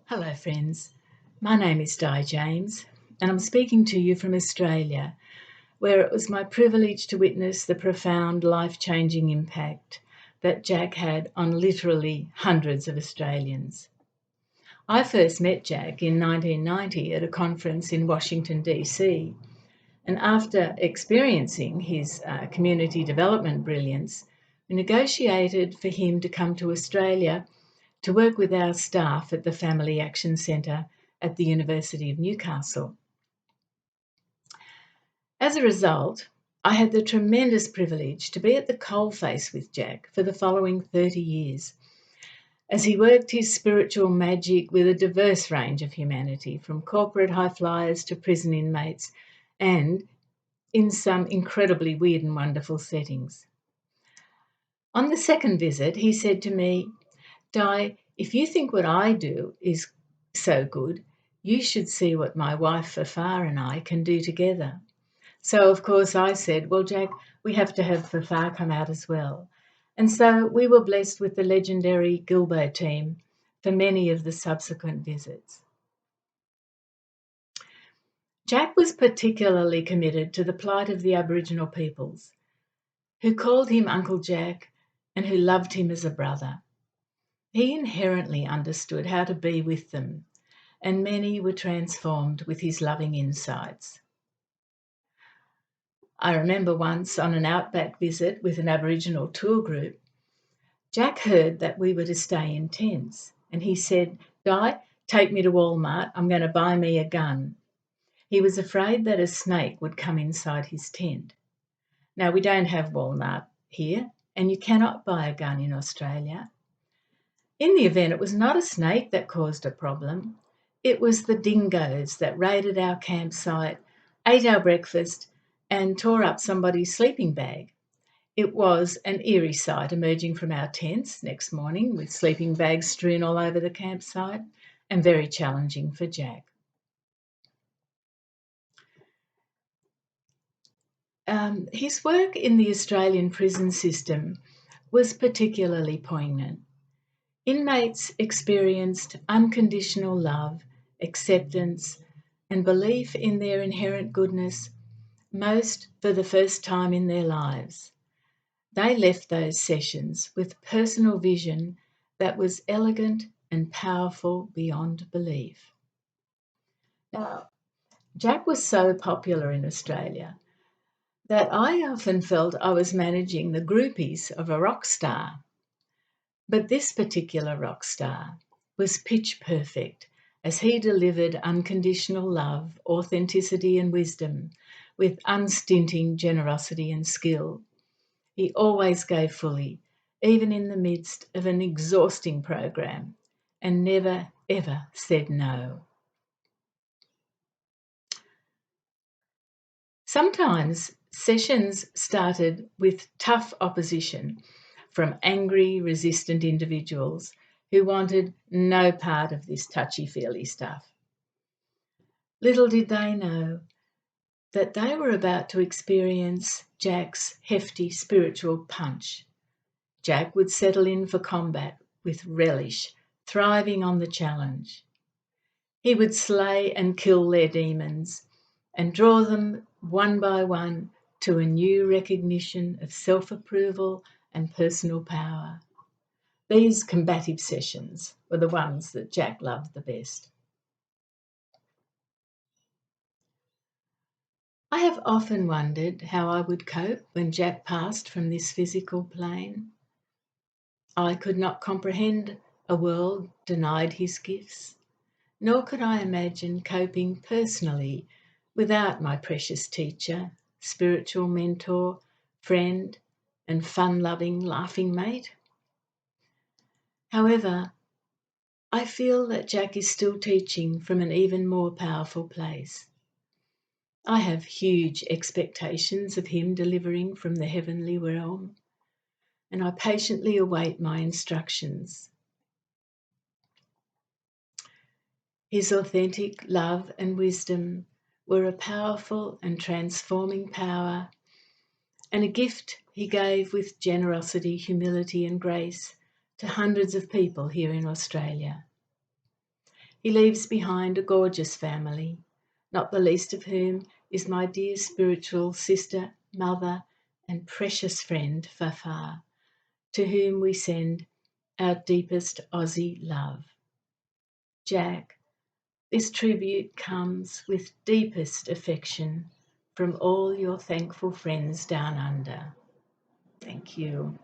Hello, friends. My name is Di James, and I'm speaking to you from Australia, where it was my privilege to witness the profound life-changing impact that Jack had on literally hundreds of Australians. I first met Jack in 1990 at a conference in Washington, D.C., and after experiencing his community development brilliance, we negotiated for him to come to Australia to work with our staff at the Family Action Centre at the University of Newcastle. As a result, I had the tremendous privilege to be at the coalface with Jack for the following 30 years, as he worked his spiritual magic with a diverse range of humanity, from corporate high flyers to prison inmates, and in some incredibly weird and wonderful settings. On the second visit, he said to me, "Di, if you think what I do is so good, you should see what my wife Fafar and I can do together." So, of course, I said, "Well, Jack, we have to have Fafar come out as well." And so we were blessed with the legendary Guillebeaux team for many of the subsequent visits. Jack was particularly committed to the plight of the Aboriginal peoples, who called him Uncle Jack and who loved him as a brother. He inherently understood how to be with them, and many were transformed with his loving insights. I remember once on an outback visit with an Aboriginal tour group, Jack heard that we were to stay in tents, and he said, "Di, take me to Walmart, I'm going to buy me a gun." He was afraid that a snake would come inside his tent. Now, we don't have Walmart here, and you cannot buy a gun in Australia. In the event, it was not a snake that caused a problem. It was the dingoes that raided our campsite, ate our breakfast, and tore up somebody's sleeping bag. It was an eerie sight emerging from our tents next morning with sleeping bags strewn all over the campsite, and very challenging for Jack. His work in the Australian prison system was particularly poignant. Inmates experienced unconditional love, acceptance, and belief in their inherent goodness, most for the first time in their lives. They left those sessions with personal vision that was elegant and powerful beyond belief. Now, Jack was so popular in Australia that I often felt I was managing the groupies of a rock star. But this particular rock star was pitch perfect as he delivered unconditional love, authenticity, and wisdom with unstinting generosity and skill. He always gave fully, even in the midst of an exhausting program, and never, ever said no. Sometimes sessions started with tough opposition from angry, resistant individuals who wanted no part of this touchy-feely stuff. Little did they know that they were about to experience Jack's hefty spiritual punch. Jack would settle in for combat with relish, thriving on the challenge. He would slay and kill their demons and draw them one by one to a new recognition of self-approval and personal power. These combative sessions were the ones that Jack loved the best. I have often wondered how I would cope when Jack passed from this physical plane. I could not comprehend a world denied his gifts, nor could I imagine coping personally without my precious teacher, spiritual mentor, friend, and fun-loving, laughing mate. However, I feel that Jack is still teaching from an even more powerful place. I have huge expectations of him delivering from the heavenly realm, and I patiently await my instructions. His authentic love and wisdom were a powerful and transforming power, and a gift he gave with generosity, humility, and grace to hundreds of people here in Australia. He leaves behind a gorgeous family, not the least of whom is my dear spiritual sister, mother, and precious friend, Fafa, to whom we send our deepest Aussie love. Jack, this tribute comes with deepest affection from all your thankful friends down under. Thank you.